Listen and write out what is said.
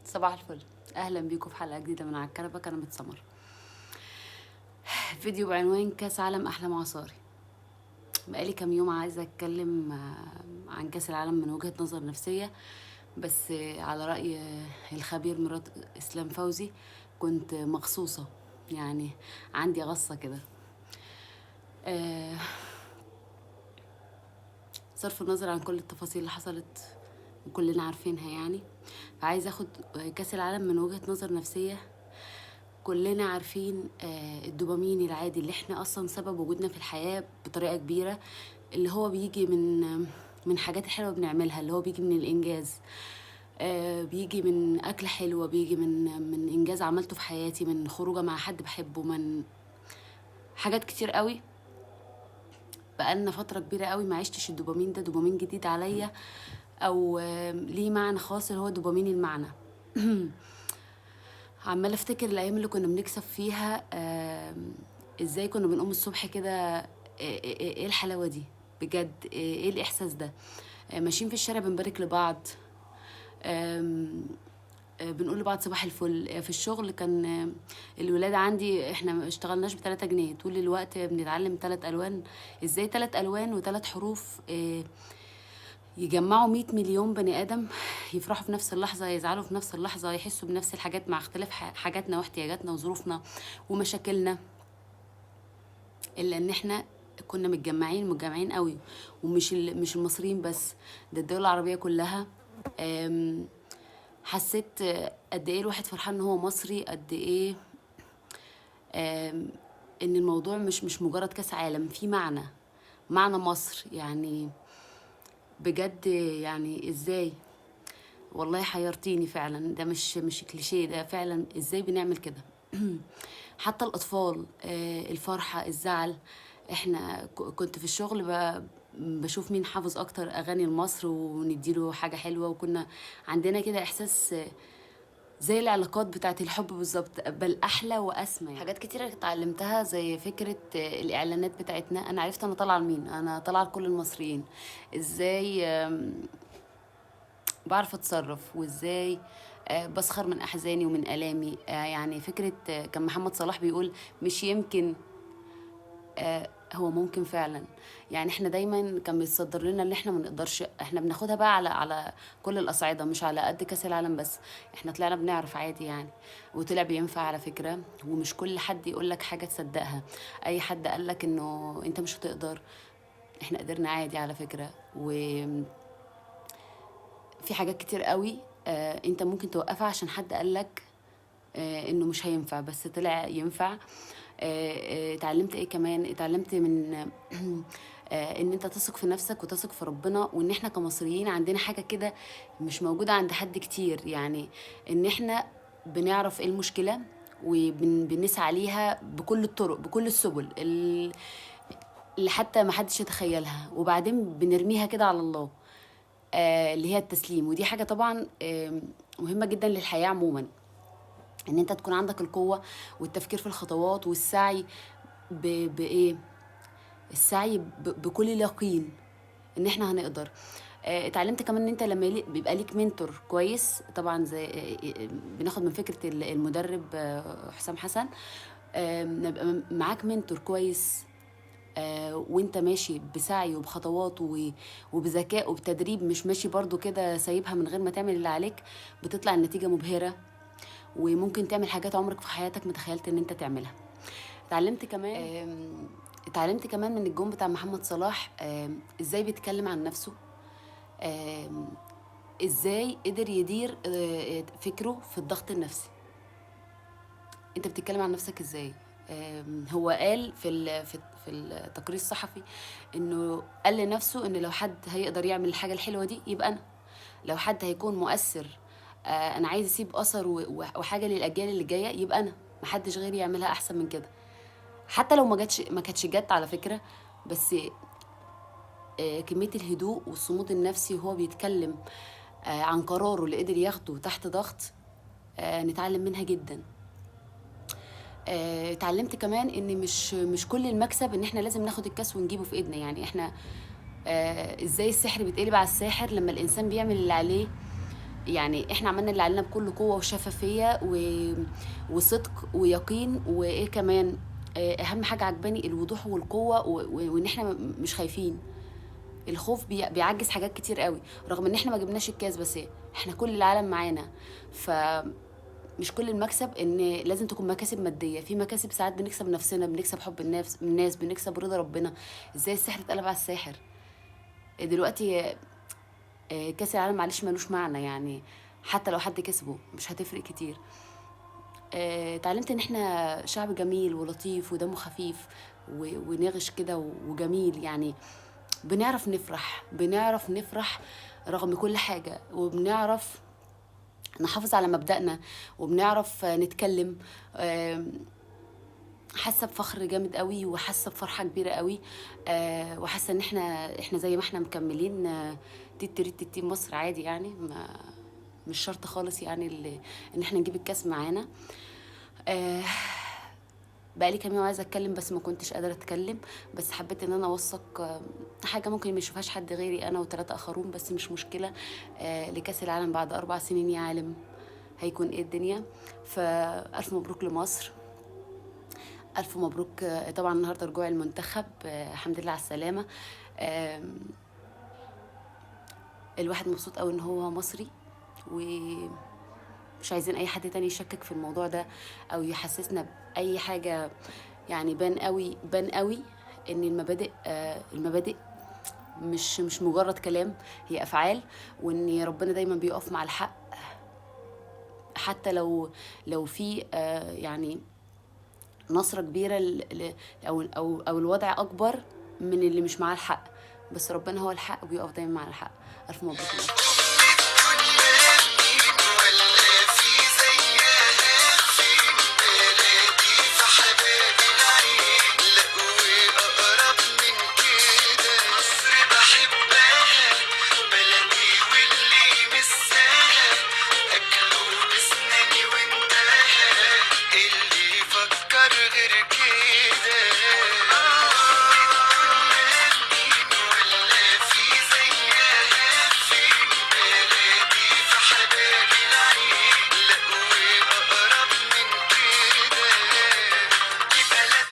صباح الفل. اهلا بيكم في حلقه جديده من على الكنبه. كنبه سمر. فيديو بعنوان كاس عالم احلام عصاري. بقالي كام يوم عايزه اتكلم عن كاس العالم من وجهه نظر نفسيه، بس على راي الخبير مراد اسلام فوزي كنت مخصوصه، يعني عندي غصه كده. صرف النظر عن كل التفاصيل اللي حصلت وكلنا عارفينها، يعني فعايزه اخد كاس العالم من وجهه نظر نفسيه. كلنا عارفين الدوبامين العادي اللي احنا اصلا سبب وجودنا في الحياة بطريقة كبيرة، اللي هو بيجي من حاجات حلوة بنعملها، اللي هو بيجي من الانجاز، بيجي من اكلة حلوة، بيجي من انجاز عملته في حياتي، من خروجة مع حد بحبه، من حاجات كتير قوي. بقالنا فترة كبيرة قوي ما عشتش الدوبامين ده، دوبامين جديد عليا او ليه معنى خاص اللي هو دوبامين المعنى. عمالة افتكر الايام اللي كنا بنكسب فيها، ازاي كنا بنقوم الصبح كده، ايه الحلاوة دي بجد، ايه الاحساس ده، ماشيين في الشارع بنبارك لبعض، بنقول لبعض صباح الفل. في الشغل كان الولاد عندي احنا ما اشتغلناش ب3 جنيه طول الوقت، بنتعلم 3 ألوان. ازاي 3 ألوان و3 حروف يجمعوا 100 مليون بني آدم، يفرحوا في نفس اللحظة، يزعلوا في نفس اللحظة، يحسوا بنفس الحاجات مع اختلاف حاجاتنا واحتياجاتنا وظروفنا ومشاكلنا، إلا إن إحنا كنا متجمعين قوي. ومش مش المصريين بس، ده الدول العربية كلها. حسيت قد إيه الواحد فرحان إن هو مصري، قد إيه إن الموضوع مش مجرد كاس عالم، في معنى مصر يعني. بجد يعني ازاي، والله حيرتيني فعلا. ده مش كليشيه، ده فعلا ازاي بنعمل كده. حتى الاطفال، الفرحه، الزعل. احنا كنت في الشغل بشوف مين حافظ اكتر اغاني لمصر ونديله حاجه حلوه، وكنا عندنا كده احساس زي العلاقات بتاعت الحب بالظبط، بل احلى واسمى. يعني حاجات كتيره اتعلمتها، زي فكره الاعلانات بتاعتنا. انا عرفت انا طالعه لمين، انا طالعه لكل المصريين. ازاي بعرف اتصرف، وازاي بسخر من احزاني ومن الامي. يعني فكره كان محمد صلاح بيقول مش يمكن، هو ممكن فعلا. يعني احنا دايما كان بيتصدر لنا اللي احنا ما نقدرش، احنا بناخدها بقى على كل الاصعده، مش على قد كاس العالم بس. احنا طلعنا بنعرف عادي يعني، وطلع بينفع على فكره. ومش كل حد يقول لك حاجه تصدقها. اي حد قال لك انه انت مش هتقدر، احنا قدرنا عادي على فكره. وفي حاجات كتير قوي انت ممكن توقفها عشان حد قالك انه مش هينفع، بس طلع ينفع. اتعلمت ايه كمان؟ اتعلمت من ان انت تثق في نفسك وتثق في ربنا، وان احنا كمصريين عندنا حاجة كده مش موجودة عند حد كتير، يعني ان احنا بنعرف ايه المشكلة وبنسعى ليها بكل الطرق، بكل السبل اللي حتى ما حدش يتخيلها، وبعدين بنرميها كده على الله. اللي هي التسليم. ودي حاجة طبعا مهمة جدا للحياة عموما، ان انت تكون عندك القوة والتفكير في الخطوات والسعي بايه، السعي بكل اليقين ان احنا هنقدر. اتعلمت كمان ان انت لما بيبقى ليك منتور كويس، طبعا زي بناخد من فكرة المدرب حسام حسن. نبقى معاك منتور كويس، وانت ماشي بسعي وبخطوات وبذكاء وبتدريب، مش ماشي برضو كده سايبها من غير ما تعمل اللي عليك، بتطلع النتيجة مبهرة، وممكن تعمل حاجات عمرك في حياتك ما تخيلت ان انت تعملها. اتعلمت كمان اتعلمت كمان من الجون بتاع محمد صلاح ازاي بيتكلم عن نفسه، ازاي قدر يدير فكره في الضغط النفسي. انت بتتكلم عن نفسك ازاي؟ هو قال في التقرير الصحفي انه قال لنفسه ان لو حد هيقدر يعمل الحاجه الحلوه دي يبقى انا، لو حد هيكون مؤثر، انا عايز اسيب اثر وحاجه للاجيال اللي جايه، يبقى انا، محدش غيري يعملها احسن من كده. حتى لو ما كانتش جت على فكره، بس كميه الهدوء والصمود النفسي وهو بيتكلم عن قراره اللي قدر ياخده تحت ضغط، نتعلم منها جدا. اتعلمت كمان ان مش كل المكسب ان احنا لازم ناخد الكاس ونجيبه في ايدنا. يعني احنا ازاي السحر بيتقلب على الساحر لما الانسان بيعمل اللي عليه يعني احنا عملنا اللي علينا بكل قوة وشفافية وصدق ويقين، وايه كمان، اهم حاجة عجباني الوضوح والقوة، وان احنا مش خايفين. الخوف بيعجز حاجات كتير قوي، رغم ان احنا ما جبناش الكاس، بس احنا كل العالم معانا. فمش كل المكسب ان لازم تكون مكاسب مادية، في مكاسب ساعات بنكسب نفسنا، بنكسب حب الناس، بنكسب رضا ربنا. ازاي السحر اتقلب على الساحر دلوقتي؟ كاس العالم معلش ملوش معنى يعني، حتى لو حد كسبه مش هتفرق كتير. اتعلمت ان احنا شعب جميل ولطيف ودمه خفيف ونغش كده وجميل يعني. بنعرف نفرح رغم كل حاجة، وبنعرف نحافظ على مبدأنا، وبنعرف نتكلم. حاسه بفخر جامد قوي، وحاسه بفرحه كبيره قوي. وحاسه ان احنا زي ما احنا مكملين. تيت تيت مصر عادي يعني، مش شرط خالص يعني ان احنا نجيب الكاس معانا. آه بقالي كام يوم عايزه اتكلم بس ما كنتش قادره اتكلم، بس حبيت ان انا اوثق حاجه ممكن ما يشوفهاش حد غيري انا وثلاثه اخرون، بس مش مشكله. لكاس العالم بعد 4 سنين يا عالم هيكون ايه الدنيا. فالف مبروك لمصر، الف مبروك. طبعا النهارده رجوع المنتخب، الحمد لله على السلامه. الواحد مبسوط قوي ان هو مصري، ومش عايزين اي حد تاني يشكك في الموضوع ده او يحسسنا باي حاجه. يعني بان قوي ان المبادئ مش مجرد كلام، هي افعال. وان ربنا دايما بيقف مع الحق، حتى لو في يعني نصرة كبيرة أو الوضع أكبر من اللي مش مع الحق، بس ربنا هو الحق وبيقف دايما مع الحق. ألف مبروك.